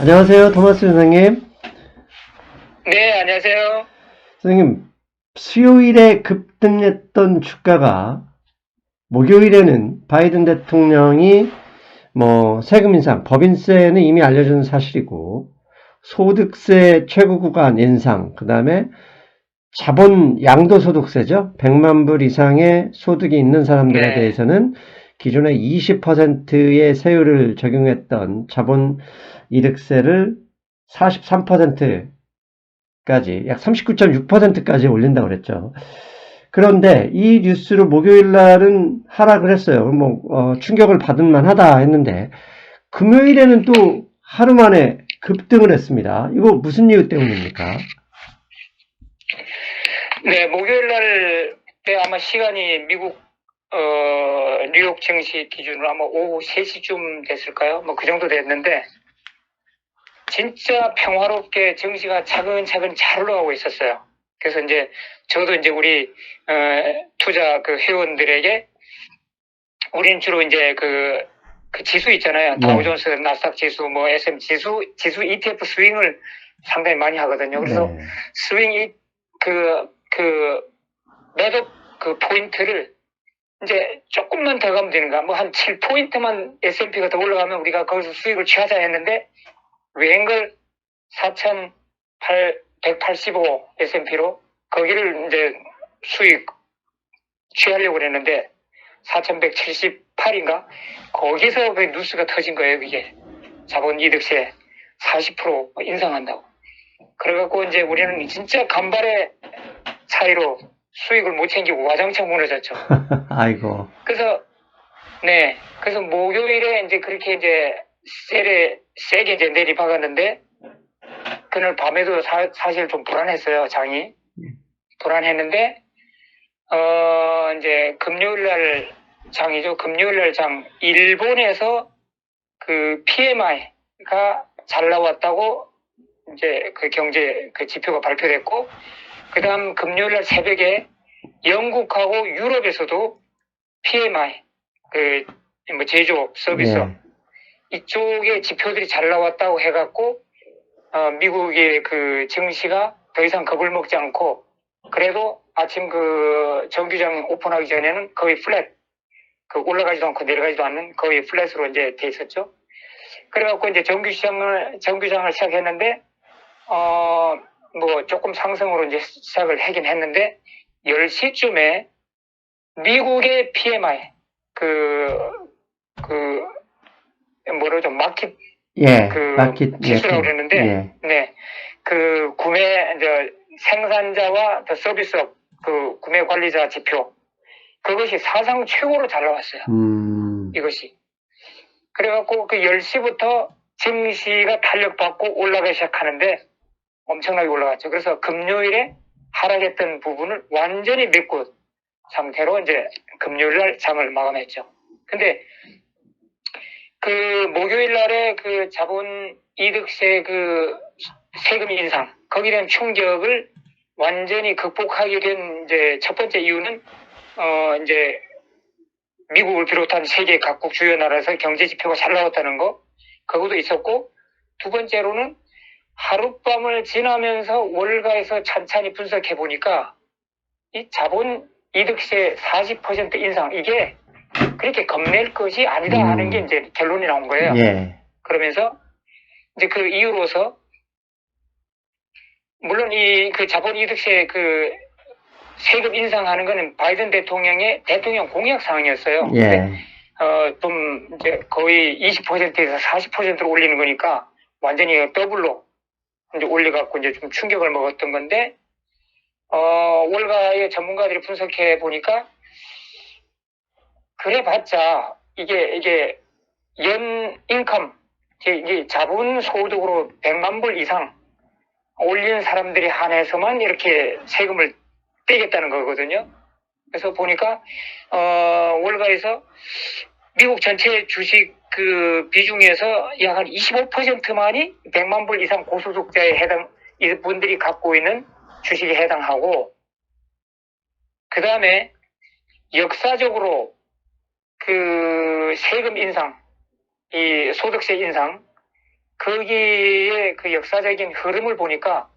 안녕하세요, 토마스 선생님. 네, 안녕하세요. 선생님, 수요일에 급등했던 주가가 목요일에는 바이든 대통령이 세금 인상, 법인세는 이미 알려진 사실이고, 소득세 최고 구간 인상, 그 다음에 자본 양도소득세죠. 100만 불 이상의 소득이 있는 사람들에 네, 대해서는 기존에 20%의 세율을 적용했던 자본 이득세를 43%까지 약 39.6%까지 올린다고 그랬죠. 그런데 이 뉴스로 목요일 날은 하락을 했어요. 충격을 받은 만하다 했는데 금요일에는 또 하루 만에 급등을 했습니다. 이거 무슨 이유 때문입니까? 네, 목요일 날 때 아마 시간이 미국, 뉴욕 증시 기준으로 아마 오후 3시쯤 됐을까요? 뭐 그 정도 됐는데, 진짜 평화롭게 증시가 차근차근 잘 올라가고 있었어요. 그래서 이제 저도 이제 우리, 투자 그 회원들에게 우리는 주로 이제 그 지수 있잖아요. 네. 다우존스, 나스닥 지수, 뭐 SM 지수 ETF 스윙을 상당히 많이 하거든요. 그래서 네. 스윙이 그 매도 그 포인트를 이제 조금만 더 가면 되는 거야. 뭐 한 7포인트만 S&P가 더 올라가면 우리가 거기서 수익을 취하자 했는데 웬걸 4,185 S&P로 거기를 이제 수익 취하려고 그랬는데 4,178인가? 거기서 그 뉴스가 터진 거예요, 그게. 자본 이득세 40% 인상한다고. 그래갖고 이제 우리는 진짜 간발의 차이로 수익을 못 챙기고 와장창 무너졌죠. 아이고. 그래서 목요일에 이제 그렇게 이제 세게 이제 내리박았는데, 그날 밤에도 사실 좀 불안했어요, 장이. 불안했는데, 이제 금요일 날 장이죠. 금요일 날 장. 일본에서 그 PMI가 잘 나왔다고 이제 그 경제 그 지표가 발표됐고, 그 다음 금요일 날 새벽에 영국하고 유럽에서도 PMI, 뭐 제조업, 서비스업, 예. 이쪽에 지표들이 잘 나왔다고 해갖고, 미국의 그 증시가 더 이상 겁을 먹지 않고, 그래도 아침 그 정규장 오픈하기 전에는 거의 플랫, 그 올라가지도 않고 내려가지도 않는 거의 플랫으로 이제 돼 있었죠. 그래갖고 이제 정규장을 시작했는데, 뭐 조금 상승으로 이제 시작을 하긴 했는데, 10시쯤에 미국의 PMI, 뭐라죠, 마켓, 예. 마켓, 지수라고 그랬는데, 예. 네, 이제 생산자와 서비스업, 구매 관리자 지표, 그것이 사상 최고로 잘 나왔어요. 이것이. 그래갖고 10시부터 증시가 탄력받고 올라가기 시작하는데 엄청나게 올라갔죠. 그래서 금요일에 하락했던 부분을 완전히 메꾼 상태로 이제 금요일 날 장을 마감했죠. 근데 목요일 날에 자본 이득세 세금 인상, 거기에 대한 충격을 완전히 극복하게 된 이제 첫 번째 이유는, 이제 미국을 비롯한 세계 각국 주요 나라에서 경제 지표가 잘 나왔다는 거, 그것도 있었고, 두 번째로는 하룻밤을 지나면서 월가에서 찬찬히 분석해 보니까 이 자본 이득세 40% 인상, 이게 그렇게 겁낼 것이 아니다 하는 게 이제 결론이 나온 거예요. 예. 그러면서 이제 그 이후로서, 물론 자본 이득세 세금 인상하는 거는 바이든 대통령의 대통령 공약 사항이었어요. 예. 좀 이제 거의 20%에서 40%로 올리는 거니까 완전히 더블로 이제 올려갖고 이제 좀 충격을 먹었던 건데, 월가의 전문가들이 분석해 보니까 그래봤자 이게 연 인컴, 이게 자본 소득으로 100만 불 이상 올리는 사람들이 한해서만 이렇게 세금을 떼겠다는 거거든요. 그래서 보니까 월가에서 미국 전체 주식 비중에서 약 한 25%만이 100만 불 이상 고소득자에 이분들이 갖고 있는 주식에 해당하고, 그 다음에 역사적으로 세금 인상, 이 소득세 인상, 거기에 그 역사적인 흐름을 보니까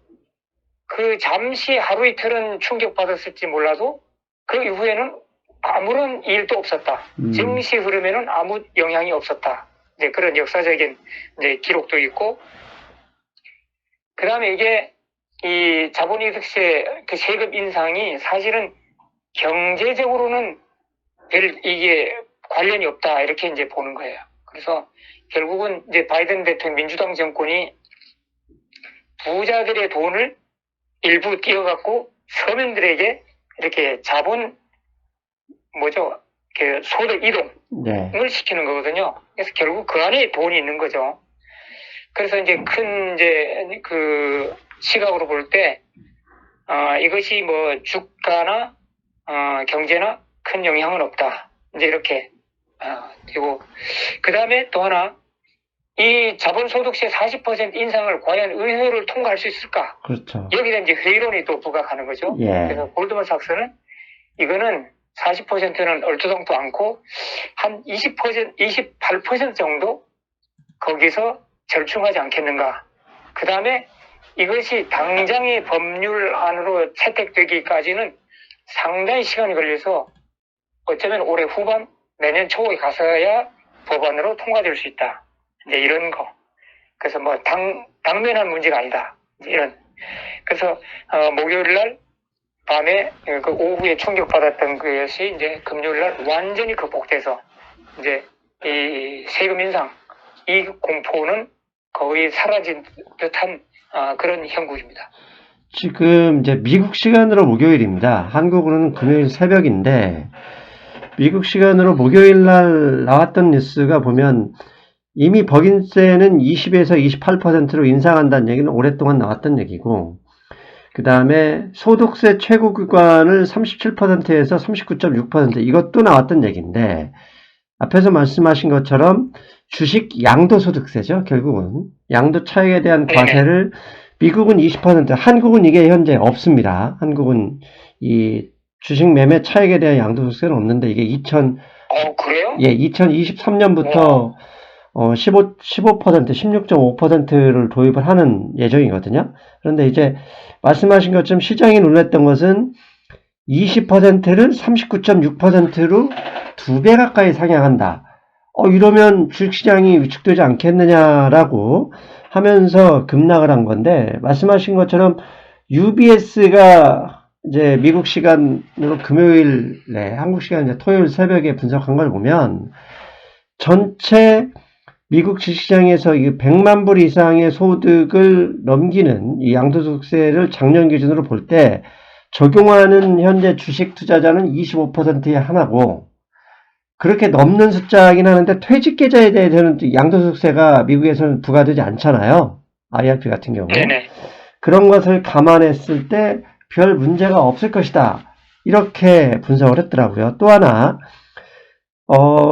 그 잠시 하루 이틀은 충격받았을지 몰라도 그 이후에는 아무런 일도 없었다. 증시 흐름에는 아무 영향이 없었다. 이제 그런 역사적인 이제 기록도 있고, 그 다음에 이게 이 자본이득세 그 세금 인상이 사실은 경제적으로는 별 이게 관련이 없다 이렇게 이제 보는 거예요. 그래서 결국은 이제 바이든 대통령 민주당 정권이 부자들의 돈을 일부 띄어갖고 서민들에게 이렇게 자본 그 소득 이동을 네. 시키는 거거든요. 그래서 결국 그 안에 돈이 있는 거죠. 그래서 이제 큰 이제 그 시각으로 볼 때 이것이 뭐 주가나 경제나 큰 영향은 없다. 이제 이렇게 되고, 그 다음에 또 하나, 이 자본소득세 40% 인상을 과연 의회를 통과할 수 있을까? 그렇죠. 여기다 이제 회의론이 또 부각하는 거죠. 예. 그래서 골드만삭스는 이거는 40%는 얼토당토 않고 한 20%, 28% 정도 거기서 절충하지 않겠는가. 그 다음에 이것이 당장의 법률안으로 채택되기까지는 상당히 시간이 걸려서 어쩌면 올해 후반, 내년 초에 가서야 법안으로 통과될 수 있다. 이제 이런 거. 그래서 뭐 당면한 문제가 아니다. 이런. 그래서 목요일 날 밤에 그 오후에 충격받았던 것이 이제 금요일 날 완전히 극복돼서 이제 이 세금 인상 이 공포는 거의 사라진 듯한 그런 형국입니다. 지금 이제 미국 시간으로 목요일입니다. 한국으로는 금요일 새벽인데, 미국 시간으로 목요일 날 나왔던 뉴스가 보면 이미 법인세는 20에서 28%로 인상한다는 얘기는 오랫동안 나왔던 얘기고, 그 다음에 소득세 최고 구간을 37%에서 39.6% 이것도 나왔던 얘기인데, 앞에서 말씀하신 것처럼 주식 양도소득세죠. 결국은 양도 차익에 대한 과세를 미국은 20%, 한국은 이게 현재 없습니다. 한국은 이 주식 매매 차익에 대한 양도소득세는 없는데 이게 그래요? 2023년부터 15%, 16.5%를 도입을 하는 예정이거든요. 그런데 이제 말씀하신 것처럼 시장이 놀랐던 것은 20%를 39.6%로 2배 가까이 상향한다. 이러면 주식시장이 위축되지 않겠느냐라고 하면서 급락을 한 건데, 말씀하신 것처럼 UBS가 이제 미국 시간으로 금요일에, 한국 시간 이제 토요일 새벽에 분석한 걸 보면, 전체 미국 주식시장에서 100만 불 이상의 소득을 넘기는 이 양도소득세를 작년 기준으로 볼 때 적용하는 현재 주식 투자자는 25%의 하나고, 그렇게 넘는 숫자이긴 하는데 퇴직계좌에 대해서는 양도소득세가 미국에서는 부과되지 않잖아요. IRP 같은 경우. 네네. 그런 것을 감안했을 때 별 문제가 없을 것이다. 이렇게 분석을 했더라고요. 또 하나,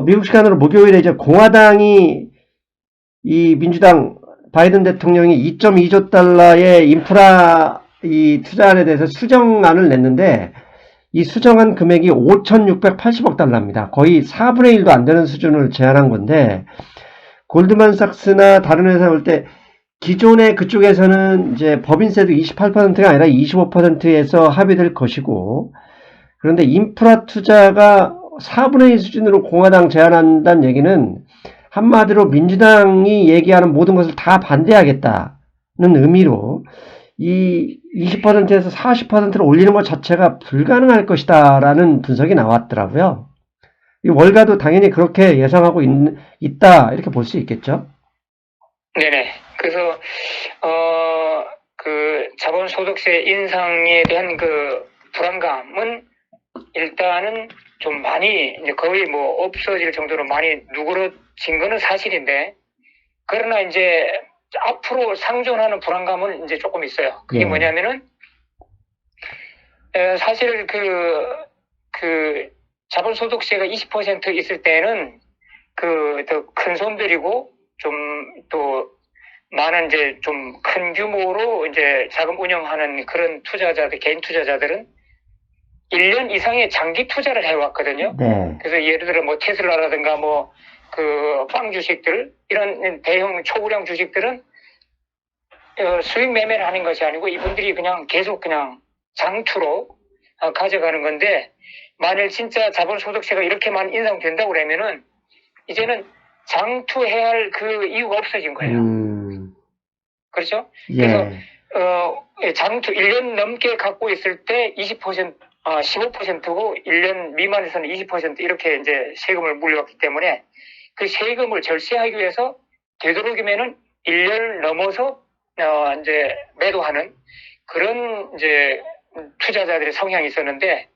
미국 시간으로 목요일에 이제 공화당이 이 민주당 바이든 대통령이 2.2조 달러의 인프라 이 투자안에 대해서 수정안을 냈는데, 이 수정안 금액이 5,680억 달러입니다. 거의 4분의 1도 안 되는 수준을 제한한 건데, 골드만삭스나 다른 회사 볼 때 기존의 그쪽에서는 이제 법인세도 28%가 아니라 25%에서 합의될 것이고, 그런데 인프라 투자가 4분의 1 수준으로 공화당 제한한다는 얘기는 한마디로 민주당이 얘기하는 모든 것을 다 반대하겠다는 의미로 이 20%에서 40%를 올리는 것 자체가 불가능할 것이다 라는 분석이 나왔더라고요. 이 월가도 당연히 그렇게 예상하고 있다 이렇게 볼 수 있겠죠. 네네. 그래서 그 자본소득세 인상에 대한 그 불안감은 일단은 좀 많이 이제 거의 뭐 없어질 정도로 많이 누그러진 거는 사실인데, 그러나 이제 앞으로 상존하는 불안감은 이제 조금 있어요. 그게 뭐냐면은 사실 그 자본소득세가 20% 있을 때는 그 더 큰 손들이고 좀 또 많은 이제 좀 큰 규모로 이제 자금 운영하는 그런 투자자들, 개인 투자자들은 1년 이상의 장기 투자를 해왔거든요. 네. 그래서 예를 들어 뭐 테슬라라든가 뭐 그 빵 주식들, 이런 대형 초고령 주식들은 수익 매매를 하는 것이 아니고 이분들이 그냥 계속 그냥 장투로 가져가는 건데, 만일 진짜 자본소득세가 이렇게만 인상된다고 그러면은 이제는 장투해야 할 그 이유가 없어진 거예요. 그렇죠? 그래서 장투 1년 넘게 갖고 있을 때 20%, 15%고 1년 미만에서는 20% 이렇게 이제 세금을 물려받기 때문에 그 세금을 절세하기 위해서 되도록이면은 1년을 넘어서 이제 매도하는 그런 이제 투자자들의 성향이 있었는데,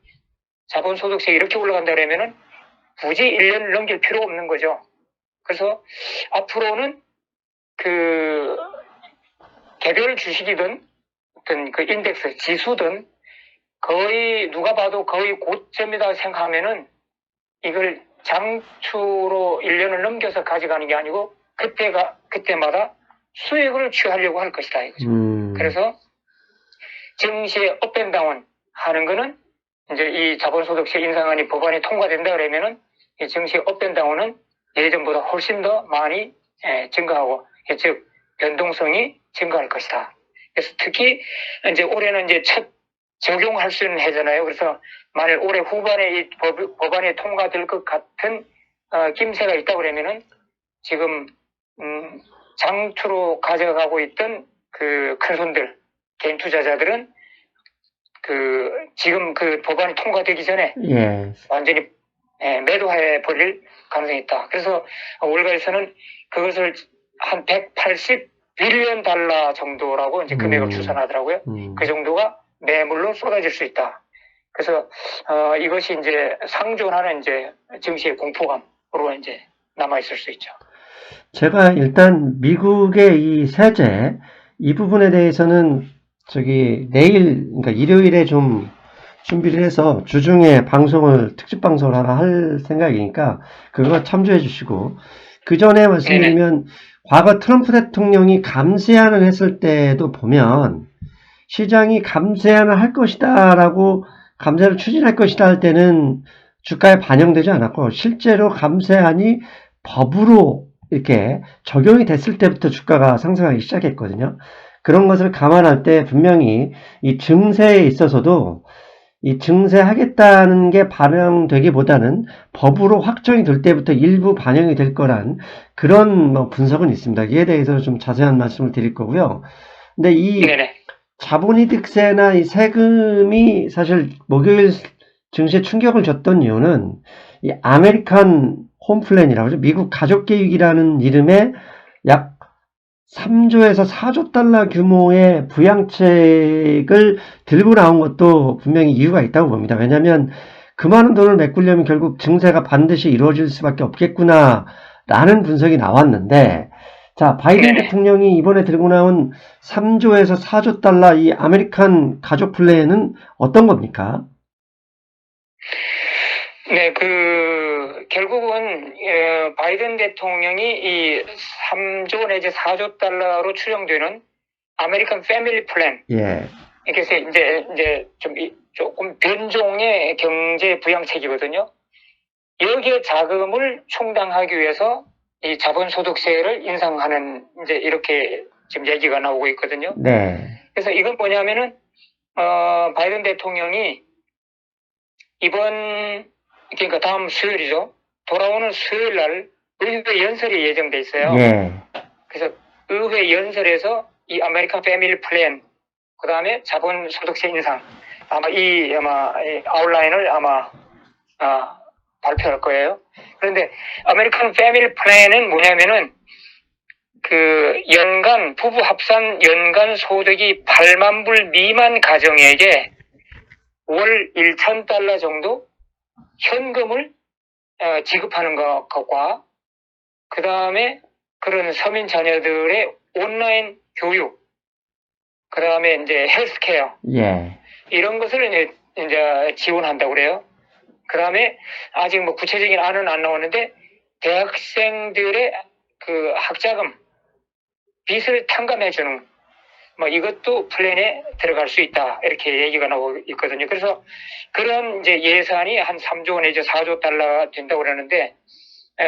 자본소득세 이렇게 올라간다 그러면은 굳이 1년을 넘길 필요 없는 거죠. 그래서 앞으로는 그 개별 주식이든 어떤 그 인덱스 지수든 거의 누가 봐도 거의 고점이다 생각하면은 이걸 장투로 1년을 넘겨서 가져가는 게 아니고 그때마다 수익을 취하려고 할 것이다 이거죠. 그래서 증시의 업앤다운 하는 거는 이제 이 자본소득세 인상안이 법안이 통과된다 그러면은 이 증시 업앤다운은 예전보다 훨씬 더 많이 증가하고, 즉 변동성이 증가할 것이다. 그래서 특히 이제 올해는 이제 첫 적용할 수 있는 해잖아요. 그래서 만일 올해 후반에 이 법안이 통과될 것 같은 김새가 있다 그러면은 지금 장투로 가져가고 있던 그 큰손들, 개인 투자자들은 지금 그 법안이 통과되기 전에 완전히 매도해 버릴 가능성이 있다. 그래서 월가에서는 그것을 한 180빌리언 달러 정도라고 이제 금액을 추산하더라고요. 그 정도가 매물로 쏟아질 수 있다. 그래서 이것이 이제 상존하는 이제 증시의 공포감으로 이제 남아 있을 수 있죠. 제가 일단 미국의 이 세제 이 부분에 대해서는 내일, 그러니까 일요일에 좀 준비를 해서 주중에 특집 방송을 하나 할 생각이니까 그거 참조해 주시고, 그 전에 말씀드리면 과거 트럼프 대통령이 감세안을 했을 때도 보면 시장이 감세안을 할 것이다라고, 감세를 추진할 것이다 할 때는 주가에 반영되지 않았고, 실제로 감세안이 법으로 이렇게 적용이 됐을 때부터 주가가 상승하기 시작했거든요. 그런 것을 감안할 때 분명히 이 증세에 있어서도 이 증세하겠다는 게 반영되기보다는 법으로 확정이 될 때부터 일부 반영이 될 거란 그런 분석은 있습니다. 이에 대해서 좀 자세한 말씀을 드릴 거고요. 근데 이 자본이득세나 이 세금이 사실 목요일 증시에 충격을 줬던 이유는 이 아메리칸 홈플랜이라고 하죠. 미국 가족계획이라는 이름의 약 3조에서 4조 달러 규모의 부양책을 들고 나온 것도 분명히 이유가 있다고 봅니다. 왜냐하면 그 많은 돈을 메꾸려면 결국 증세가 반드시 이루어질 수밖에 없겠구나 라는 분석이 나왔는데, 자, 바이든 대통령이 이번에 들고 나온 3조에서 4조 달러 이 아메리칸 가족 플랜은 어떤 겁니까? 네, 결국은 바이든 대통령이 이 3조 내지 4조 달러로 추정되는 아메리칸 패밀리 플랜, 그래서 이제 조금 변종의 경제 부양책이거든요. 여기에 자금을 충당하기 위해서 이 자본소득세를 인상하는 이제 이렇게 지금 얘기가 나오고 있거든요. 그래서 이건 뭐냐면은 바이든 대통령이 그러니까 다음 수요일이죠. 돌아오는 수요일 날 의회 연설이 예정돼 있어요. 그래서 의회 연설에서 이 아메리칸 패밀리 플랜, 그 다음에 자본소득세 인상, 아마 이 아웃라인을 발표할 거예요. 그런데 아메리칸 패밀리 플랜은 뭐냐면은 부부 합산 연간 소득이 8만 불 미만 가정에게 월 1,000달러 정도 현금을 지급하는 것과, 그 다음에 그런 서민 자녀들의 온라인 교육, 그 다음에 이제 헬스케어, 이런 것을 이제 지원한다고 그래요. 그 다음에 아직 구체적인 안은 안 나오는데 대학생들의 그 학자금 빚을 탕감해주는 이것도 플랜에 들어갈 수 있다, 이렇게 얘기가 나오고 있거든요. 그래서 그런 이제 예산이 한 3조 내지 4조 달러가 된다고 그러는데,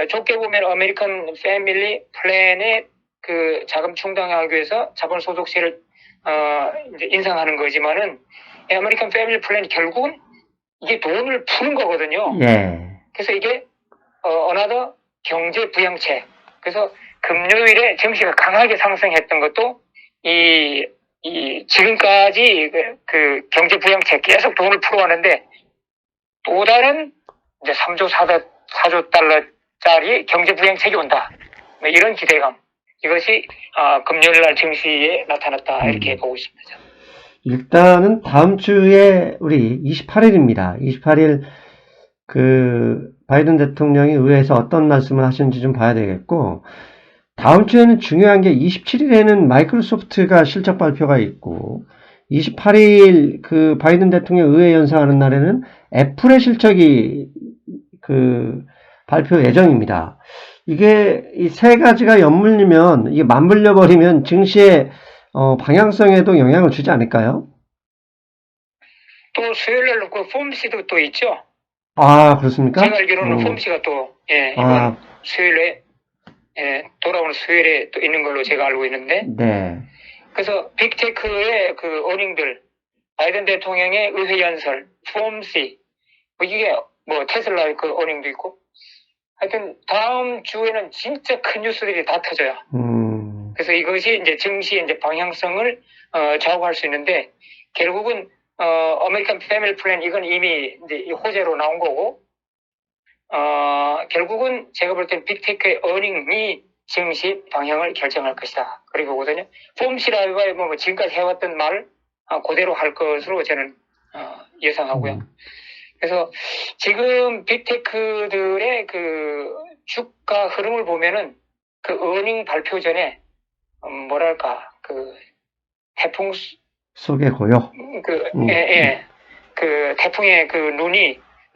좁게 보면 아메리칸 패밀리 플랜의 그 자금 충당하기 위해서 자본 소득세를 이제 인상하는 거지만은 이 아메리칸 패밀리 플랜이 결국은 이게 돈을 푸는 거거든요. 예. 그래서 이게 어나더 경제 부양책. 그래서 금요일에 증시가 강하게 상승했던 것도 이 지금까지 그 경제 부양책 계속 돈을 풀어왔는데 또 다른 이제 3조 4조 달러짜리 경제 부양책이 온다. 뭐 이런 기대감. 이것이 금요일 날 증시에 나타났다. 이렇게 보고 있습니다. 일단은 다음 주에 우리 28일입니다. 28일 그 바이든 대통령이 의회에서 어떤 말씀을 하시는지 좀 봐야 되겠고, 다음 주에는 중요한 게 27일에는 마이크로소프트가 실적 발표가 있고, 28일 그 바이든 대통령 의회 연사하는 날에는 애플의 실적이 그 발표 예정입니다. 이게 이 세 가지가 엿물리면, 이게 맞물려 버리면 증시의 방향성에도 영향을 주지 않을까요? 또 수요일 날 그 폼씨도 또 있죠. 아, 그렇습니까? 제가 알기로는 폼씨가 또 이번 수요일에 돌아오는 수요일에 또 있는 걸로 제가 알고 있는데. 네. 그래서 빅테크의 그 어닝들, 바이든 대통령의 의회 연설, 폼씨, 이게 뭐 테슬라의 그 어닝도 있고. 하여튼 다음 주에는 진짜 큰 뉴스들이 다 터져요. 그래서 이것이 이제 증시의 이제 방향성을 좌우할 수 있는데 결국은 아메리칸 패밀리 플랜 이건 이미 이제 호재로 나온 거고 결국은 제가 볼 땐 빅테크의 어닝이 증시 방향을 결정할 것이다. 그리고 보거든요. 폼시라가 뭐 지금까지 해왔던 말 그대로 할 것으로 저는 예상하고요. 그래서 지금 빅테크들의 그 주가 흐름을 보면은 그 어닝 발표 전에 뭐랄까 그 태풍 속에 고요. 그 태풍의 그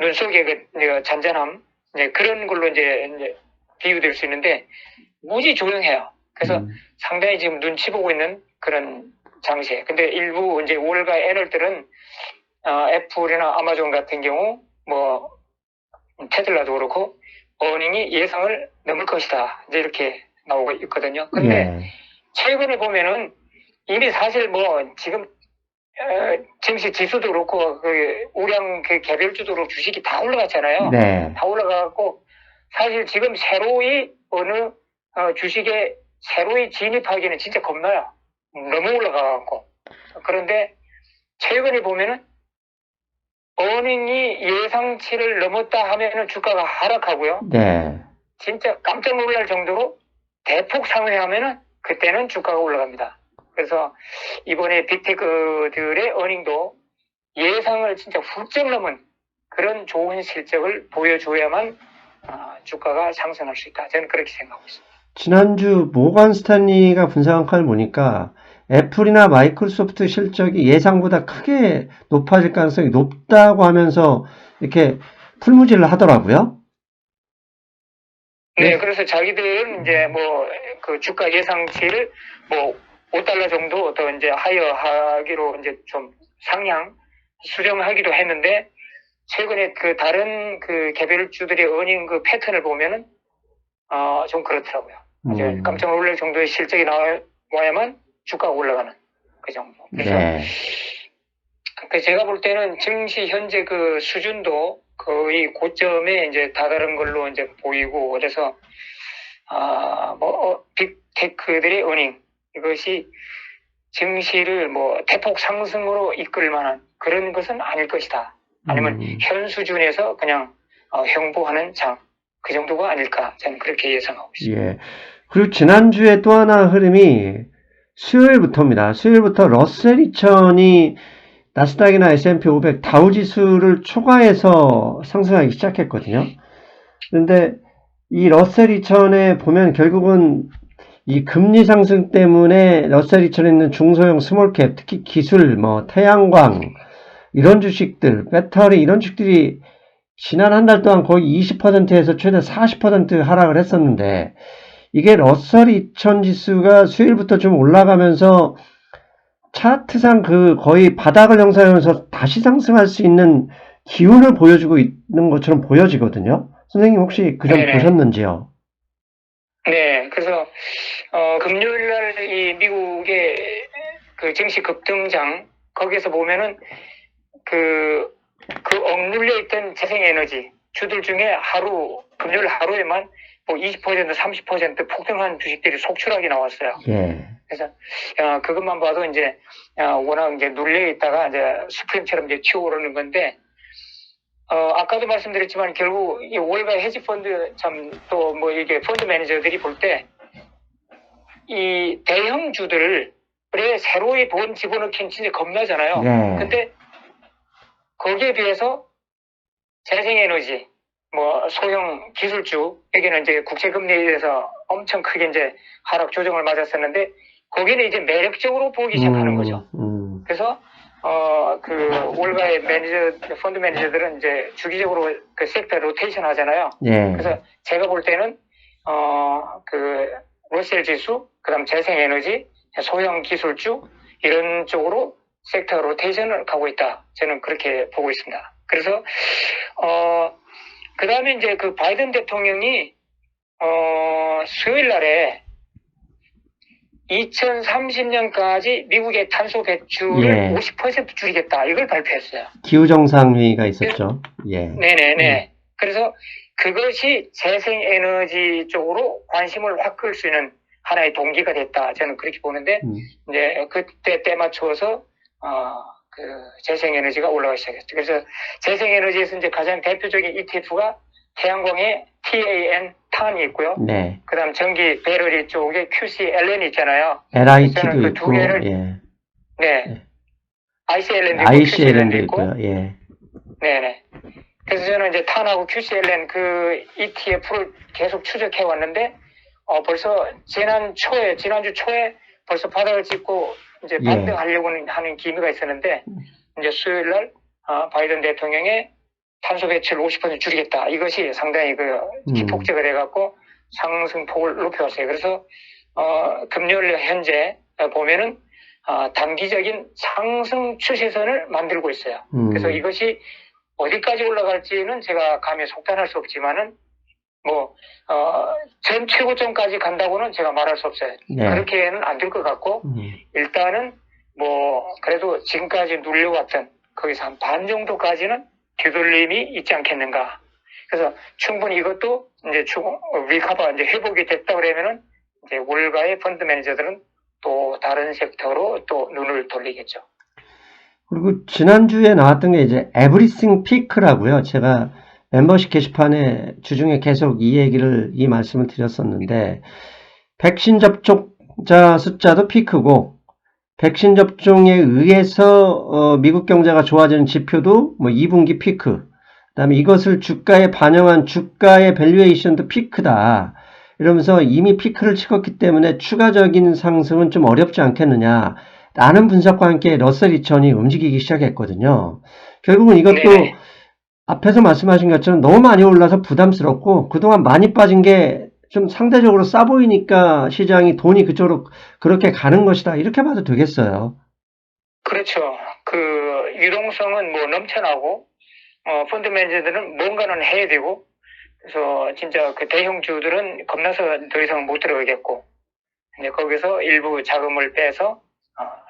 눈 속의 그 잔잔함 그런 걸로 이제 비유될 수 있는데 무지 조용해요. 그래서 상당히 지금 눈치 보고 있는 그런 장세. 근데 일부 이제 월가 애널들은 애플이나 아마존 같은 경우 뭐 테슬라도 그렇고 어닝이 예상을 넘을 것이다. 이제 이렇게 나오고 있거든요. 근데 최근에 보면은 이미 사실 뭐 지금 증시 지수도 그렇고 그 우량 그 개별주도 그렇고 주식이 다 올라갔잖아요. 네. 다 올라가고 사실 지금 새로이 어느 주식에 새로이 진입하기는 진짜 겁나요. 너무 올라가고. 그런데 최근에 보면은 어닝이 예상치를 넘었다 하면은 주가가 하락하고요. 네. 진짜 깜짝 놀랄 정도로 대폭 상회하면은 그때는 주가가 올라갑니다. 그래서 이번에 빅테크들의 어닝도 예상을 진짜 훌쩍 넘은 그런 좋은 실적을 보여줘야만 주가가 상승할 수 있다. 저는 그렇게 생각하고 있습니다. 지난주 모건 스탠리가 분석한 걸 보니까 애플이나 마이크로소프트 실적이 예상보다 크게 높아질 가능성이 높다고 하면서 이렇게 풀무질을 하더라고요. 네, 그래서 자기들은 이제 뭐 그 주가 예상치를 뭐 5달러 정도 더 이제 하여하기로 이제 좀 상향 수정하기도 했는데 최근에 그 다른 그 개별주들의 어닝 그 패턴을 보면은 좀 그렇더라고요. 이제 깜짝 놀랄 정도의 실적이 나와야만 주가가 올라가는 그 정도. 그래서 제가 볼 때는 증시 현재 그 수준도 거의 고점에 이제 다다른 걸로 이제 보이고 그래서 빅테크들의 어닝 이것이 증시를 뭐 대폭 상승으로 이끌 만한 그런 것은 아닐 것이다. 아니면 현 수준에서 그냥 형보하는 장 그 정도가 아닐까 저는 그렇게 예상하고 있습니다. 예. 그리고 지난주에 또 하나 흐름이 수요일부터입니다. 수요일부터 러셀 2000이 나스닥이나 S&P 500 다우지수를 초과해서 상승하기 시작했거든요. 그런데 이 러셀 2000에 보면 결국은 이 금리 상승 때문에 러셀 2000에 있는 중소형 스몰캡, 특히 기술, 뭐 태양광 이런 주식들, 배터리 이런 주식들이 지난 한 달 동안 거의 20%에서 최대 40% 하락을 했었는데 이게 러셀 2000 지수가 수요일부터 좀 올라가면서 차트상 그 거의 바닥을 형성하면서 다시 상승할 수 있는 기운을 보여주고 있는 것처럼 보여지거든요. 선생님 혹시 그 점 네네. 보셨는지요? 네, 그래서 금요일 날 이 미국의 그 증시 급등장 거기에서 보면은 그 억눌려 있던 재생에너지 주들 중에 금요일 하루에만 뭐 20%, 30% 폭등한 주식들이 속출하게 나왔어요. 예. 그래서 그것만 봐도 이제 워낙 이제 눌려 있다가 이제 스프링처럼 이제 튀어오르는 건데 아까도 말씀드렸지만 결국 이 월가 헤지 펀드 참 또 뭐 이게 펀드 매니저들이 볼 때 이 대형 주들을 새로이 돈 집어넣기는 진짜 겁나잖아요. 네. 근데 거기에 비해서 재생에너지, 뭐 소형 기술주에게는 이제 국제금리에 대해서 엄청 크게 이제 하락 조정을 맞았었는데 거기는 이제 매력적으로 보기 시작하는 거죠. 그래서 그 월가의 펀드 매니저들은 이제 주기적으로 그 섹터 로테이션 하잖아요. 예. 그래서 제가 볼 때는 그 러셀 지수, 그다음 재생에너지, 소형 기술주 이런 쪽으로 섹터 로테이션을 가고 있다. 저는 그렇게 보고 있습니다. 그래서 그다음에 이제 그 바이든 대통령이 수요일 날에 2030년까지 미국의 탄소 배출을 50% 줄이겠다. 이걸 발표했어요. 기후정상회의가 있었죠. 예. 네네네. 그래서 그것이 재생에너지 쪽으로 관심을 확 끌 수 있는 하나의 동기가 됐다. 저는 그렇게 보는데, 이제 그때 때 맞추어서, 그 재생에너지가 올라가기 시작했죠. 그래서 재생에너지에서 이제 가장 대표적인 ETF가 태양광의 탄이 있고요. 네. 그 다음 전기 배터리 쪽에 QCLN이 있잖아요. LIT도 그 있고, 두 개를, 예. 네. ICLN도 있고, ICLN도 QCLN도 있고. 있고요, 예. 네네. 그래서 저는 이제 탄하고 QCLN 그 ETF를 계속 추적해 왔는데, 벌써 지난주 초에 벌써 바닥을 찍고 이제 반등하려고 하는 기미가 있었는데, 이제 수요일 날, 바이든 대통령의 탄소 배출 50% 줄이겠다. 이것이 상당히 기폭제가 돼갖고 상승폭을 높여왔어요. 그래서, 금요일 현재 보면은, 단기적인 상승 추세선을 만들고 있어요. 그래서 이것이 어디까지 올라갈지는 제가 감히 속단할 수 없지만은, 전 최고점까지 간다고는 제가 말할 수 없어요. 네. 그렇게는 안 될 것 같고, 일단은, 그래도 지금까지 눌려왔던, 거기서 한 반 정도까지는 뒤돌림이 있지 않겠는가. 그래서 충분히 이것도 이제 리커버, 이제 회복이 됐다 그러면은, 이제 월가의 펀드 매니저들은 또 다른 섹터로 또 눈을 돌리겠죠. 그리고 지난주에 나왔던 게 이제 에브리싱 피크라고요. 제가 멤버십 게시판에 주중에 계속 이 말씀을 드렸었는데, 백신 접종자 숫자도 피크고, 백신 접종에 의해서 미국 경제가 좋아지는 지표도 2분기 피크, 그 다음에 이것을 주가에 반영한 주가의 밸류에이션도 피크다. 이러면서 이미 피크를 찍었기 때문에 추가적인 상승은 좀 어렵지 않겠느냐. 라는 분석과 함께 러셀 2000이 움직이기 시작했거든요. 결국은 이것도 앞에서 말씀하신 것처럼 너무 많이 올라서 부담스럽고 그동안 많이 빠진 게 좀 상대적으로 싸 보이니까 시장이 돈이 그쪽으로 그렇게 가는 것이다. 이렇게 봐도 되겠어요. 그렇죠. 그 유동성은 넘쳐나고 펀드 매니저들은 뭔가는 해야 되고 그래서 진짜 그 대형주들은 겁나서 더 이상 못 들어가겠고 이제 거기서 일부 자금을 빼서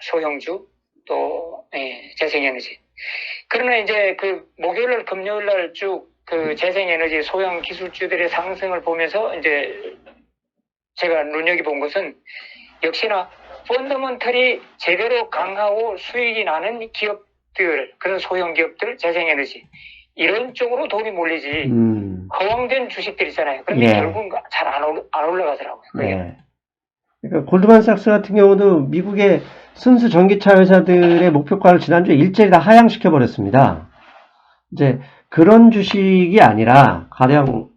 소형주 또 재생에너지. 그러나 이제 그 목요일날 금요일날 쭉 그 재생에너지 소형 기술주들의 상승을 보면서 이제 제가 눈여겨본 것은 역시나 펀더먼털이 제대로 강하고 수익이 나는 기업들, 그런 소형 기업들, 재생에너지 이런 쪽으로 돈이 몰리지 허황된 주식들 있잖아요. 그런데 결국은 잘 안 올라가더라고요. 네. 그러니까 골드만삭스 같은 경우도 미국의 순수 전기차 회사들의 목표가를 지난주에 일제히 다 하향시켜 버렸습니다. 이제 그런 주식이 아니라 가령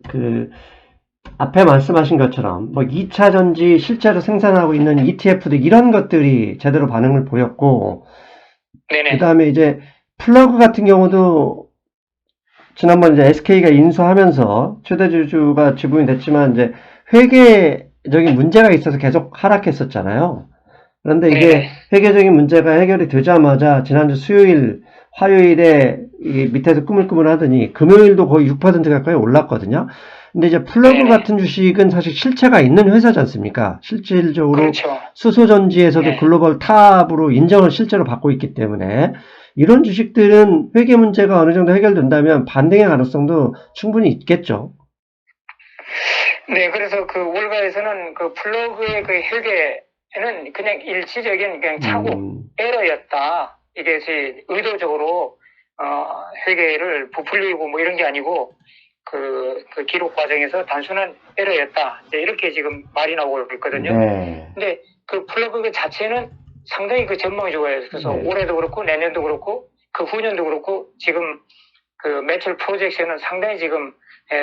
그 앞에 말씀하신 것처럼 2차 전지 실제로 생산하고 있는 ETF들 이런 것들이 제대로 반응을 보였고, 그 다음에 이제 플러그 같은 경우도 지난번 이제 SK가 인수하면서 최대 주주가 지분이 됐지만 이제 회계적인 문제가 있어서 계속 하락했었잖아요. 그런데 이게 회계적인 문제가 해결이 되자마자 지난주 수요일 화요일에 이 밑에서 꾸물꾸물 하더니 금요일도 거의 6% 가까이 올랐거든요. 근데 이제 플러그 네네. 같은 주식은 사실 실체가 있는 회사지 않습니까? 실질적으로 그렇죠. 수소전지에서도 네. 글로벌 탑으로 인정을 실제로 받고 있기 때문에 이런 주식들은 회계 문제가 어느 정도 해결된다면 반등의 가능성도 충분히 있겠죠. 네, 그래서 그 월가에서는 그 플러그의 그 회계는 그냥 일시적인 그냥 착오, 에러였다. 이게 의도적으로 회계를 부풀리고 뭐 이런 게 아니고 그 기록 과정에서 단순한 에러였다. 이제 이렇게 지금 말이 나오고 있거든요. 네. 근데 그 플러그 그 자체는 상당히 그 전망이 좋아요. 그래서 네. 올해도 그렇고 내년도 그렇고 그 후년도 그렇고 지금 그 매출 프로젝션은 상당히 지금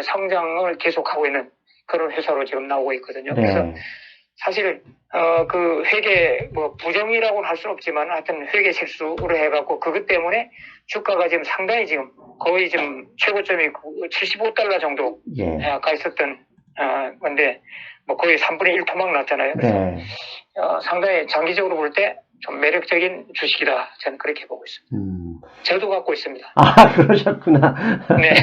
성장을 계속하고 있는 그런 회사로 지금 나오고 있거든요. 네. 그래서 사실 그 회계 뭐 부정이라고는 할 수는 없지만 하여튼 회계 실수로 해갖고 그것 때문에 주가가 지금 상당히 지금 거의 지금 최고점이 75달러 정도 예. 가 있었던 건데 뭐 거의 3분의 1 토막 났잖아요. 그래서 네. 상당히 장기적으로 볼 때 좀 매력적인 주식이다. 저는 그렇게 보고 있습니다. 저도 갖고 있습니다. 아, 그러셨구나. 네.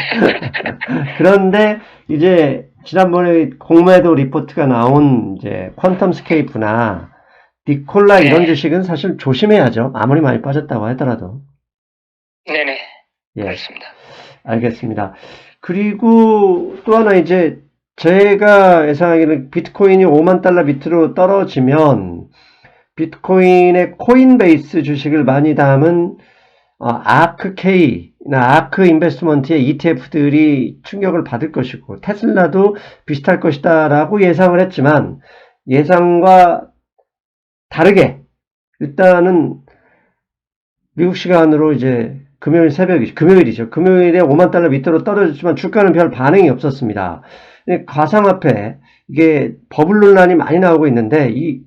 그런데 이제 지난번에 공매도 리포트가 나온 이제 퀀텀스케이프나 니콜라 네. 이런 주식은 사실 조심해야죠. 아무리 많이 빠졌다고 하더라도. 네네. 예, 그렇습니다. 알겠습니다. 그리고 또 하나 이제 제가 예상하기는 비트코인이 5만 달러 밑으로 떨어지면 비트코인의 코인베이스 주식을 많이 담은 아크K나 아크 인베스트먼트의 ETF들이 충격을 받을 것이고 테슬라도 비슷할 것이다 라고 예상을 했지만 예상과 다르게 일단은 미국 시간으로 이제 금요일이죠. 금요일에 5만 달러 밑으로 떨어졌지만 주가는 별 반응이 없었습니다. 가상화폐 이게 버블 논란이 많이 나오고 있는데 이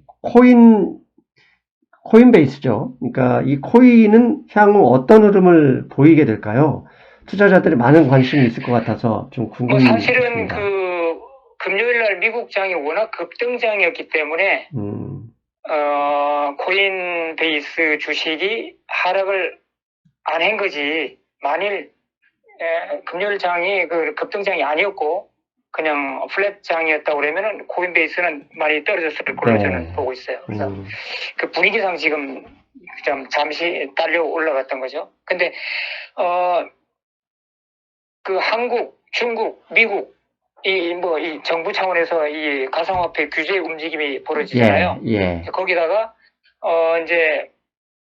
코인베이스죠. 그러니까 이 코인은 향후 어떤 흐름을 보이게 될까요? 투자자들이 많은 관심이 있을 것 같아서 좀 궁금합니다. 사실은 그 금요일날 미국장이 워낙 급등장이었기 때문에 코인베이스 주식이 하락을 안 한 거지. 만일 금요일장이 그 급등장이 아니었고 그냥 플랫장이었다고 그러면은 코인베이스는 많이 떨어졌을 걸로 저는 보고 있어요. 그래서 그 분위기상 지금 좀 잠시 딸려 올라갔던 거죠. 근데 그 한국, 중국, 미국 이 정부 차원에서 이 가상화폐 규제 움직임이 벌어지잖아요. 예. 거기다가 이제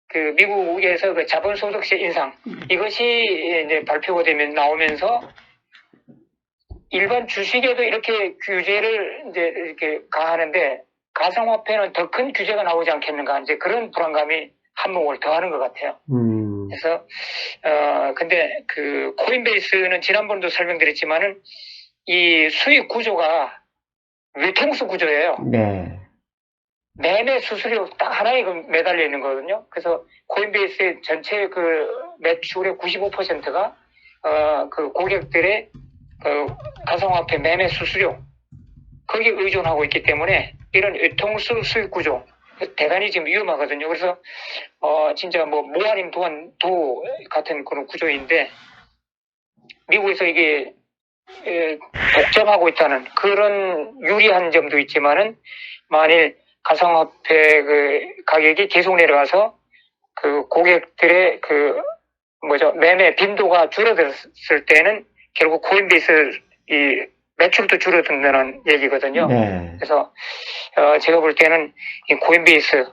그 미국에서 그 자본소득세 인상 이것이 이제 발표가 되면 나오면서 일반 주식에도 이렇게 규제를 이제 이렇게 가하는데 가상화폐는 더 큰 규제가 나오지 않겠는가 이제 그런 불안감이 한몫을 더하는 것 같아요. 그래서 근데 그 코인베이스는 지난번도 설명드렸지만은 이 수익 구조가 외통수 구조예요. 네. 매매 수수료 딱 하나에 매달려 있는 거거든요. 그래서 코인베이스의 전체 그 매출의 95%가 그 고객들의 가상화폐 매매 수수료 거기에 의존하고 있기 때문에 이런 외통수 수익 구조 대단히 지금 위험하거든요. 그래서 진짜 뭐 아님 도 같은 그런 구조인데 미국에서 이게 독점하고 있다는 그런 유리한 점도 있지만은 만일 가상화폐 그 가격이 계속 내려가서 그 고객들의 매매 빈도가 줄어들었을 때는 결국 코인베이스 이 매출도 줄어든다는 얘기거든요. 네. 그래서 제가 볼 때는 이 코인베이스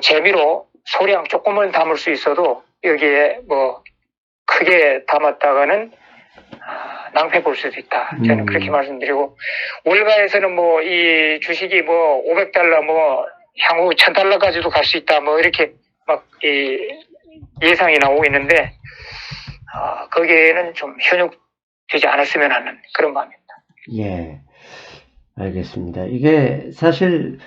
재미로 소량 조금은 담을 수 있어도 여기에 크게 담았다가는 낭패 볼 수도 있다. 저는 그렇게 말씀드리고 월가에서는 이 주식이 500달러 향후 1000달러까지도 갈 수 있다. 이렇게 예상이 나오고 있는데 거기에는 좀 현혹되지 않았으면 하는 그런 마음입니다. 예, 알겠습니다. 이게 사실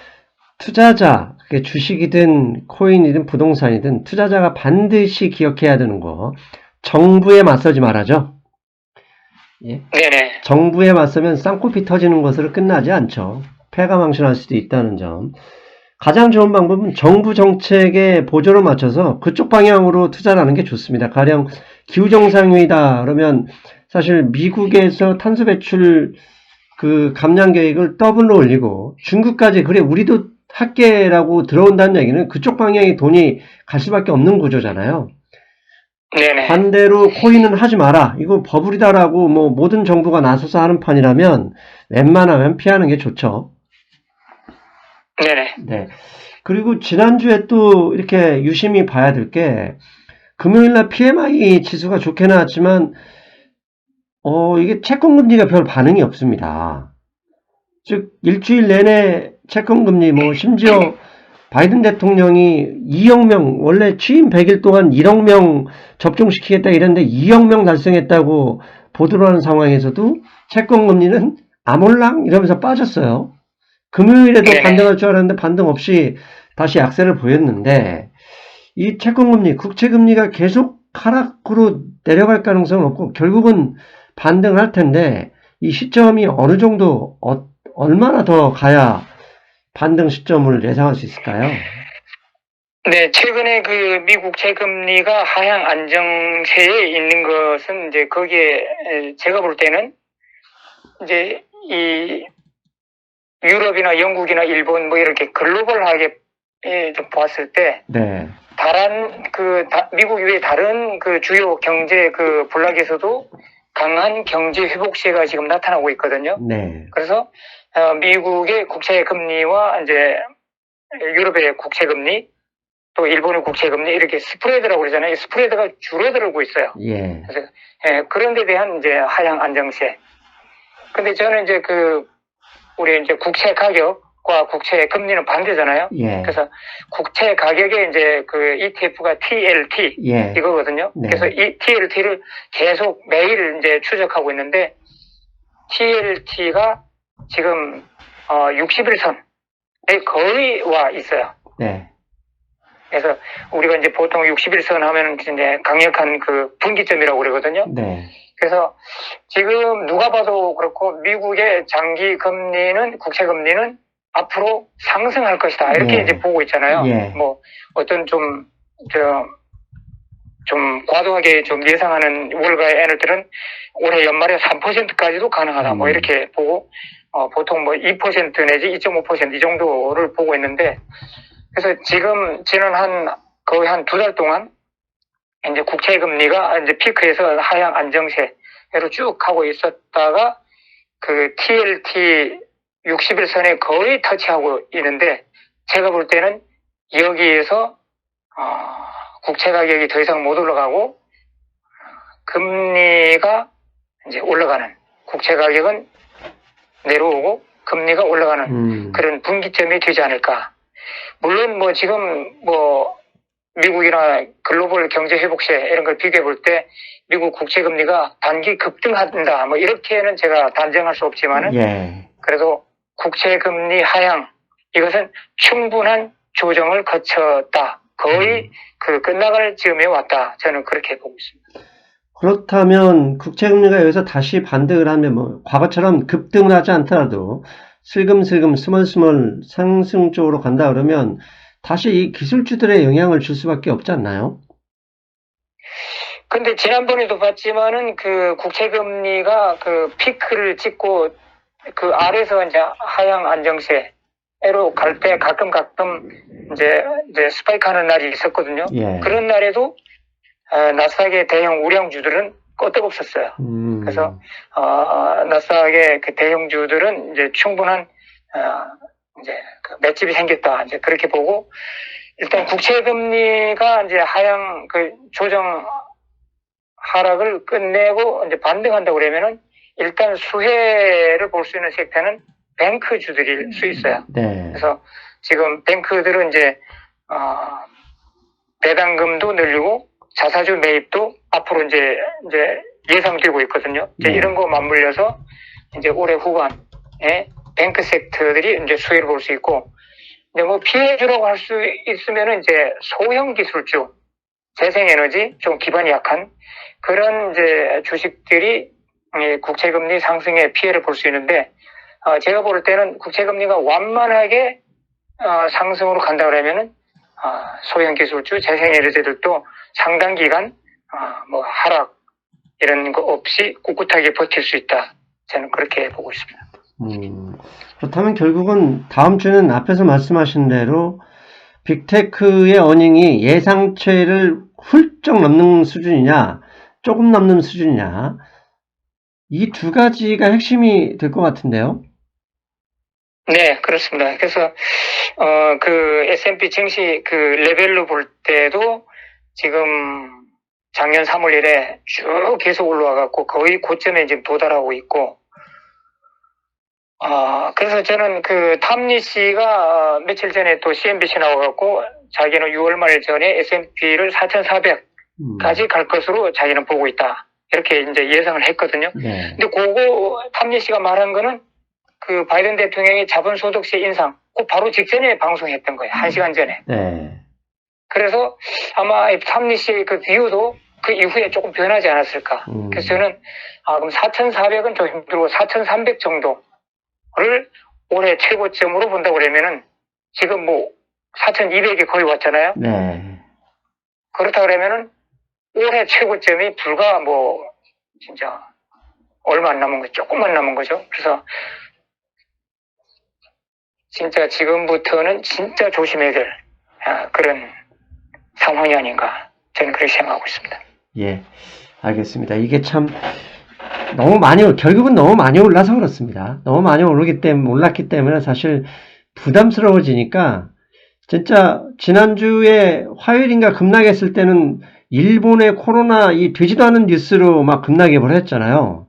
투자자, 그게 주식이든 코인이든 부동산이든 투자자가 반드시 기억해야 되는 거, 정부에 맞서지 말아죠. 예. 네네. 정부에 맞서면 쌍코피 터지는 것으로 끝나지 않죠. 패가 망신할 수도 있다는 점. 가장 좋은 방법은 정부 정책에 보조를 맞춰서 그쪽 방향으로 투자를 하는 게 좋습니다. 가령 기후정상회의다 그러면 사실 미국에서 탄소 배출 그 감량 계획을 더블로 올리고 중국까지 그래 우리도 할게라고 들어온다는 얘기는 그쪽 방향에 돈이 갈 수밖에 없는 구조잖아요. 네네. 반대로 코인은 하지 마라. 이거 버블이다라고 뭐 모든 정부가 나서서 하는 판이라면 웬만하면 피하는 게 좋죠. 네네. 네. 그리고 지난주에 또 이렇게 유심히 봐야 될 게 금요일날 PMI 지수가 좋게 나왔지만 이게 채권금리가 별 반응이 없습니다. 즉 일주일 내내 채권금리 뭐 심지어 바이든 대통령이 2억 명 원래 취임 100일 동안 1억 명 접종시키겠다 이랬는데 2억 명 달성했다고 보도를 하는 상황에서도 채권금리는 아몰랑 이러면서 빠졌어요. 금요일에도 네네. 반등할 줄 알았는데 반등 없이 다시 약세를 보였는데 이 채권금리, 국채금리가 계속 하락으로 내려갈 가능성은 없고 결국은 반등할 텐데 이 시점이 어느 정도 얼마나 더 가야 반등 시점을 예상할 수 있을까요? 네, 최근에 그 미국 채금리가 하향 안정세에 있는 것은 이제 거기에 제가 볼 때는 이제 이 유럽이나 영국이나 일본 뭐 이렇게 글로벌하게 좀 보았을 때 네, 미국 외 다른 그 주요 경제 그 블록에서도 강한 경제 회복세가 지금 나타나고 있거든요. 네, 그래서 미국의 국채 금리와 이제 유럽의 국채 금리 또 일본의 국채 금리 이렇게 스프레드라고 그러잖아요. 이 스프레드가 줄어들고 있어요. 예, 그래서 그런 데 대한 이제 하향 안정세. 근데 저는 이제 우리 이제 국채 가격과 국채 금리는 반대잖아요. 예, 그래서 국채 가격에 이제 그 ETF가 TLT 예, 이거거든요. 네. 그래서 이 TLT를 계속 매일 이제 추적하고 있는데 TLT가 지금 60일선에 거의 와 있어요. 네, 그래서 우리가 이제 보통 60일선 하면 이제 강력한 그 분기점이라고 그러거든요. 네, 그래서 지금 누가 봐도 그렇고 미국의 장기 금리는 국채 금리는 앞으로 상승할 것이다 이렇게 예. 이제 보고 있잖아요. 예. 뭐 어떤 좀 과도하게 좀 예상하는 월가의 애널들은 올해 연말에 3%까지도 가능하다 뭐 이렇게 보고 보통 뭐 2% 내지 2.5% 이 정도를 보고 있는데 그래서 지금 지난 거의 한 2달 동안 이제 국채 금리가 이제 피크에서 하향 안정세로 쭉 가고 있었다가 그 TLT 60일선에 거의 터치하고 있는데 제가 볼 때는 여기에서 국채 가격이 더 이상 못 올라가고 금리가 이제 올라가는 국채 가격은 내려오고 금리가 올라가는 그런 분기점이 되지 않을까. 물론 뭐 지금 뭐 미국이나 글로벌 경제 회복세 이런 걸 비교해 볼 때 미국 국채 금리가 단기 급등한다 뭐 이렇게는 제가 단정할 수 없지만은 예. 그래도 국채 금리 하향 이것은 충분한 조정을 거쳤다. 거의 그 끝나갈 즈음에 왔다. 저는 그렇게 보고 있습니다. 그렇다면 국채금리가 여기서 다시 반등을 하면 뭐 과거처럼 급등을 하지 않더라도 슬금슬금 스멀스멀 상승 쪽으로 간다 그러면 다시 이 기술주들의 영향을 줄 수밖에 없지 않나요? 근데 지난번에도 봤지만은 그 국채 금리가 그 피크를 찍고 그 아래서 이제 하향 안정세로 갈 때 가끔 이제 스파이크하는 날이 있었거든요. 예. 그런 날에도 나스닥의 대형 우량주들은 끄떡없었어요. 그래서 나스닥의 그 대형주들은 이제 충분한 이제 그 맷집이 생겼다 이제 그렇게 보고 일단 국채 금리가 이제 하향 그 조정 하락을 끝내고 이제 반등한다고 그러면은 일단 수혜를 볼 수 있는 섹터는 뱅크주들일 수 있어요. 네. 그래서 지금 뱅크들은 이제 배당금도 늘리고 자사주 매입도 앞으로 이제 예상되고 있거든요. 이제 네. 이런 거 맞물려서 이제 올해 후반에 뱅크 섹터들이 이제 수혜를 볼 수 있고, 근데 뭐 피해주라고 할 수 있으면은 이제 소형 기술주, 재생에너지 좀 기반이 약한 그런 이제 주식들이 국채금리 상승에 피해를 볼 수 있는데, 제가 볼 때는 국채금리가 완만하게 상승으로 간다 그러면은 소형 기술주, 재생에너지들도 상당 기간 뭐 하락 이런 거 없이 꿋꿋하게 버틸 수 있다. 저는 그렇게 보고 있습니다. 그렇다면 결국은 다음 주는 앞에서 말씀하신 대로 빅테크의 어닝이 예상치를 훌쩍 넘는 수준이냐, 조금 넘는 수준이냐, 이 두 가지가 핵심이 될 것 같은데요. 네, 그렇습니다. 그래서 그 S&P 증시 그 레벨로 볼 때도 지금 작년 3월 이래 쭉 계속 올라와 갖고 거의 고점에 지금 도달하고 있고, 그래서 저는 그 탐리 씨가 며칠 전에 또 CNBC 나와갖고 자기는 6월 말 전에 S&P를 4,400까지 갈 것으로 자기는 보고 있다. 이렇게 이제 예상을 했거든요. 네. 근데 그거 탐리 씨가 말한 거는 그 바이든 대통령의 자본소득세 인상, 그 바로 직전에 방송했던 거예요. 1시간 전에. 네. 그래서 아마 탐리 씨의 그 뷰도 그 이후에 조금 변하지 않았을까. 그래서 저는 그럼 4,400은 좀 힘들고 4,300 정도를 올해 최고점으로 본다고 그러면은 지금 뭐 4,200이 거의 왔잖아요. 네. 그렇다 그러면은 올해 최고점이 불과 뭐 진짜 얼마 안 남은 거죠. 조금만 남은 거죠. 그래서 진짜 지금부터는 진짜 조심해야 될 그런 상황이 아닌가. 저는 그렇게 생각하고 있습니다. 예, 알겠습니다. 이게 참 결국은 너무 많이 올라서 그렇습니다. 너무 많이 올랐기 때문에 사실 부담스러워지니까 진짜 지난주에 화요일인가 급락했을 때는 일본의 코로나 이 되지도 않은 뉴스로 막 급락해 버렸잖아요.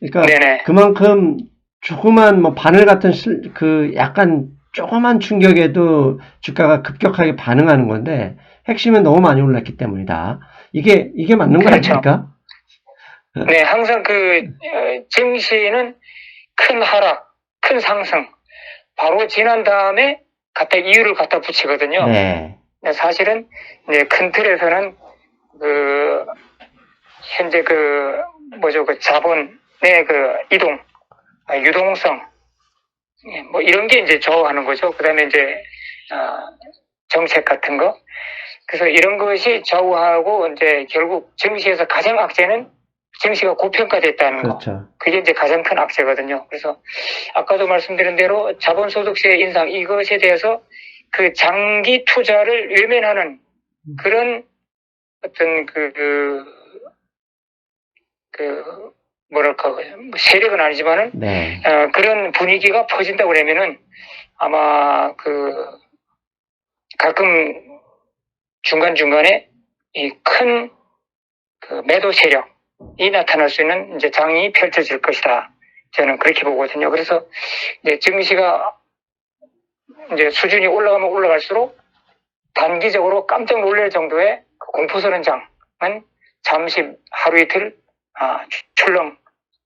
그러니까 네네. 그만큼 조그만 뭐 바늘 같은 그 약간 조그만 충격에도 주가가 급격하게 반응하는 건데 핵심은 너무 많이 올랐기 때문이다. 이게 맞는 거 그렇죠. 아닙니까? 네, 항상 그 증시는 큰 하락, 큰 상승 바로 지난 다음에 갖다 이유를 갖다 붙이거든요. 네. 사실은 이제 큰 틀에서는 그 현재 그 자본의 그 이동, 유동성 뭐 이런 게 이제 좌우하는 거죠. 그다음에 이제 정책 같은 거. 그래서 이런 것이 좌우하고 이제 결국 증시에서 가장 악재는 증시가 고평가됐다는 거. 그렇죠. 그게 이제 가장 큰 악재거든요. 그래서 아까도 말씀드린 대로 자본소득세 인상 이것에 대해서 그 장기 투자를 외면하는 그런 어떤 뭐랄까 세력은 아니지만은 네. 그런 분위기가 퍼진다고 그러면은 아마 가끔 중간중간에 이 큰 그 매도 세력이 나타날 수 있는 이제 장이 펼쳐질 것이다. 저는 그렇게 보거든요. 그래서 이제 증시가 이제 수준이 올라가면 올라갈수록 단기적으로 깜짝 놀랄 정도의 공포선언장은 잠시 하루 이틀 출렁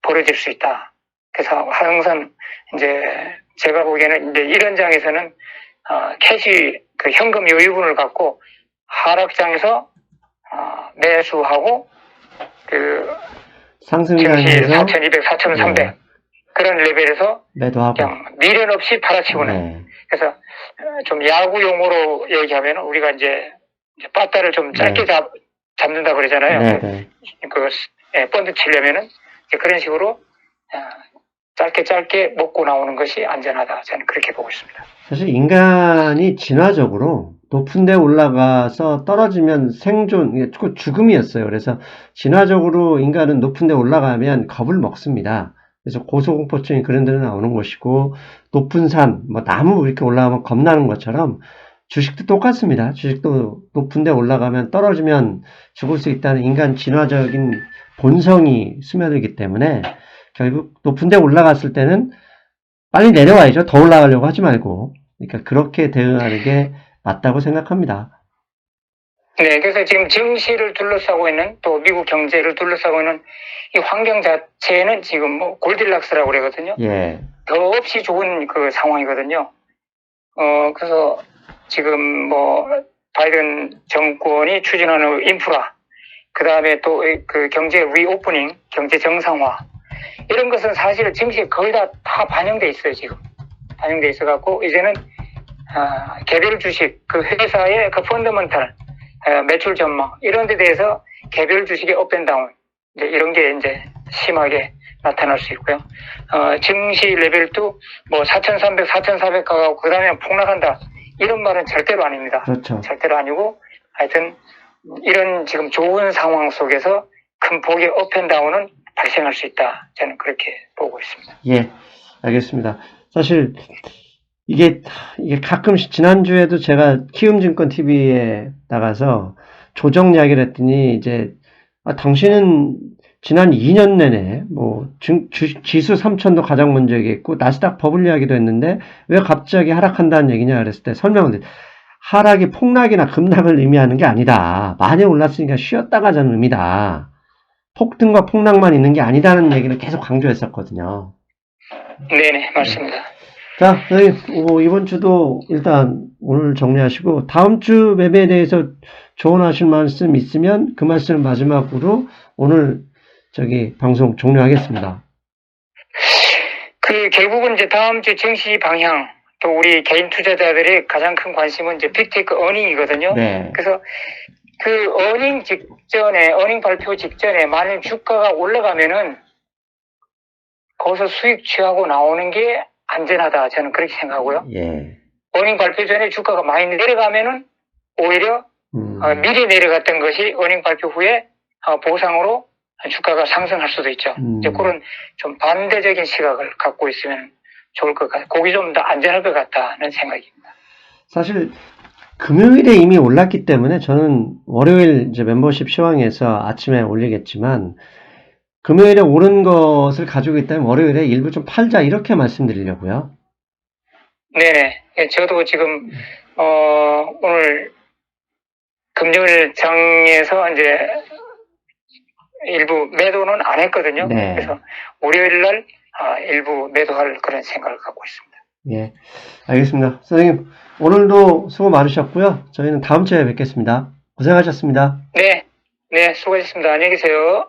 벌어질 수 있다. 그래서 항상 이제 제가 보기에는 이제 이런 장에서는 캐시 그 현금 여유분을 갖고 하락장에서 매수하고 그 상승장에서 4,200, 4,300 네. 그런 레벨에서 매도하고 그냥 미련 없이 팔아치우는. 네. 그래서 좀 야구 용어로 얘기하면 우리가 이제 빠따를 좀 짧게 잡는다 그러잖아요. 네, 네. 번트 치려면은 이제 그런 식으로 짧게 먹고 나오는 것이 안전하다. 저는 그렇게 보고 있습니다. 사실 인간이 진화적으로 높은 데 올라가서 떨어지면 생존, 죽음이었어요. 그래서 진화적으로 인간은 높은 데 올라가면 겁을 먹습니다. 그래서 고소공포증이 그런 데로 나오는 것이고, 높은 산, 뭐 나무 이렇게 올라가면 겁나는 것처럼 주식도 똑같습니다. 주식도 높은 데 올라가면 떨어지면 죽을 수 있다는 인간 진화적인 본성이 스며들기 때문에 결국 높은 데 올라갔을 때는 빨리 내려와야죠. 더 올라가려고 하지 말고. 그러니까 그렇게 대응하는 게 맞다고 생각합니다. 네, 그래서 지금 증시를 둘러싸고 있는 또 미국 경제를 둘러싸고 있는 이 환경 자체는 지금 뭐 골딜락스라고 그러거든요. 예. 더없이 좋은 그 상황이거든요. 그래서 지금 뭐 바이든 정권이 추진하는 인프라, 그 다음에 또 그 경제 리오프닝, 경제 정상화 이런 것은 사실 증시에 거의 다 반영돼 있어요. 지금 반영돼 있어갖고 이제는 개별 주식, 그 회사의 그 펀더멘탈, 매출 전망, 이런 데 대해서 개별 주식의 업앤다운, 이제 이런 게 이제 심하게 나타날 수 있고요. 증시 레벨도 뭐 4,300, 4,400 가고 그 다음에 폭락한다. 이런 말은 절대로 아닙니다. 그렇죠. 절대로 아니고, 하여튼, 이런 지금 좋은 상황 속에서 큰 폭의 업앤다운은 발생할 수 있다. 저는 그렇게 보고 있습니다. 예, 알겠습니다. 사실 이게 가끔씩 지난주에도 제가 키움증권 TV에 나가서 조정 이야기를 했더니 이제 당신은 지난 2년 내내 뭐 지수 3천도 가장 먼저 얘기했고 나스닥 버블 이야기도 했는데 왜 갑자기 하락한다는 얘기냐 그랬을 때 설명을 드렸어요. 하락이 폭락이나 급락을 의미하는 게 아니다. 많이 올랐으니까 쉬었다 가자는 의미다. 폭등과 폭락만 있는 게 아니다는 얘기를 계속 강조했었거든요. 네네, 맞습니다. 자, 선생님, 이번 주도 일단 오늘 정리하시고, 다음 주 매매에 대해서 조언하실 말씀 있으면 그 말씀을 마지막으로 오늘 방송 종료하겠습니다. 결국은 이제 다음 주 증시 방향, 또 우리 개인 투자자들의 가장 큰 관심은 이제 빅테크 어닝이거든요. 네. 그래서 그 어닝 발표 직전에 만일 주가가 올라가면은 거기서 수익 취하고 나오는 게 안전하다. 저는 그렇게 생각하고요. 예. 어닝 발표 전에 주가가 많이 내려가면은 오히려 미리 내려갔던 것이 어닝 발표 후에 보상으로 주가가 상승할 수도 있죠. 이제 그런 좀 반대적인 시각을 갖고 있으면 좋을 것 같아요. 그게 좀 더 안전할 것 같다는 생각입니다. 사실 금요일에 이미 올랐기 때문에 저는 월요일 이제 멤버십 시황에서 아침에 올리겠지만 금요일에 오른 것을 가지고 있다면 월요일에 일부 좀 팔자 이렇게 말씀드리려고요. 네네. 예, 저도 지금 오늘 금요일 장에서 이제 일부 매도는 안 했거든요. 네. 그래서 월요일 날 일부 매도할 그런 생각을 갖고 있습니다. 예, 알겠습니다. 선생님, 오늘도 수고 많으셨고요. 저희는 다음 주에 뵙겠습니다. 고생하셨습니다. 네, 수고하셨습니다. 안녕히 계세요.